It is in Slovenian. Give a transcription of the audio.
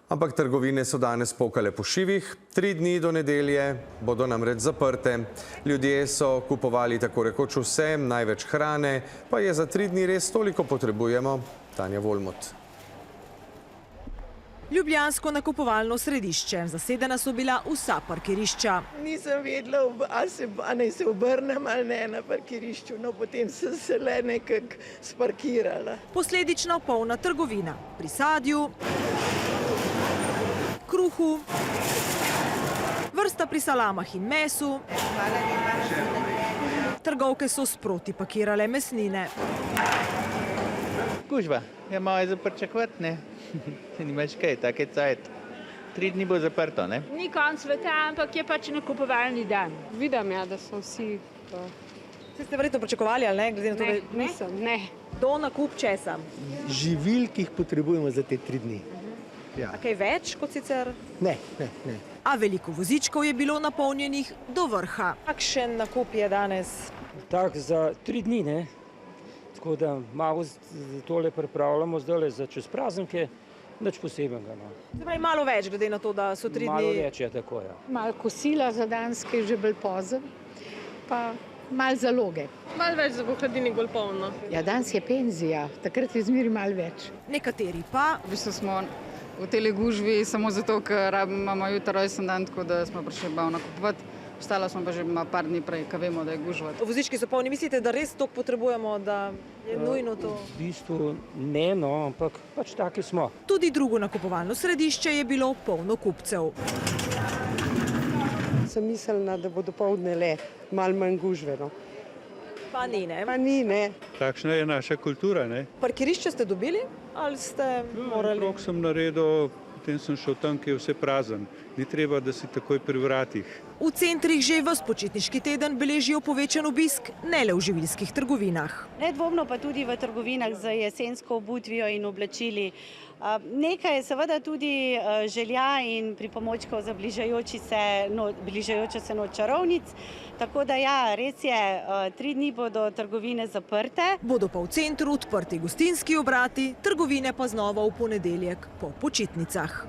Ampak trgovine so danes pokale po šivih, 3 dni do nedelje bodo namreč zaprte. Ljudje so kupovali tako rekoč vse, največ hrane, pa je za 3 dni res toliko potrebujemo. Tanja Volmut. Ljubljansko nakupovalno središče. Zasedena so bila vsa parkirišča. Nisem vedela, ali naj se obrnem ali ne na parkirišču, no potem sem se le nekako sparkirala. Posledično polna trgovina. Pri sadju, kruhu, vrsta pri salamah in mesu. Trgovke so sproti pakirale mesnine. Gužva, je malo za pričakovati, ne? Nimaš kaj, tak je cajt. 3 dni bo zaprto, ne? Ni konc sveta, ampak je pač nakupovalni dan. Vidim, ja, da so vsi to. Ste verjetno pričakovali, ali ne? Glede na to, da Nisem, ne. do nakup česa? Živil, ki jih potrebujemo za te 3 dni. Ja. A kaj več kot sicer? Ne. A veliko vozičkov je bilo napolnjenih do vrha. Kakšen nakup je danes? Tak za 3 dni, ne? Tako da malo tole pripravljamo zdaj za čez praznike, nič posebenega. No. Zdaj, malo več, glede na to, da so 3 dni. Malo več je tako, ja. Malo kosila za danes, ki je že bolj pozen, pa malo zaloge. Malo več, da bo hladilnik bolj polno. Ja, danes je penzija, takrat je zmeri malo več. Nekateri pa V bistvu smo v tele gužvi samo zato, ker imamo jutro rojsten dan, tako da smo prišli bavno kupovati. Ostalo smo pa že par dni prej, ko vemo, da je gužva. vozički so polni. Mislite, da res to potrebujemo, da je nujno to? V bistvu ne, no, ampak pač taki smo. Tudi drugo nakupovalno središče je bilo polno kupcev. Sem mislila, da bo dopoldne le malo manj gužve, no. Pa ni, ne? Pa ni, ne. Takšna je naša kultura, ne? Parkirišče ste dobili ali ste morali? Krog sem naredil, potem sem šel tam, ki je vse prazen. Ni treba, da si takoj pri vratih. V centrih že ves počitniški teden beležijo povečan obisk, ne le v živilskih trgovinah. Nedvomno pa tudi v trgovinah z jesensko obutvijo in oblačili. Nekaj je seveda tudi želja in pripomočkov za bližajočo se noč čarovnic. Tako da ja, res je, 3 dni bodo trgovine zaprte. Bodo pa v centru odprti gostinski obrati, trgovine pa znova v ponedeljek po počitnicah.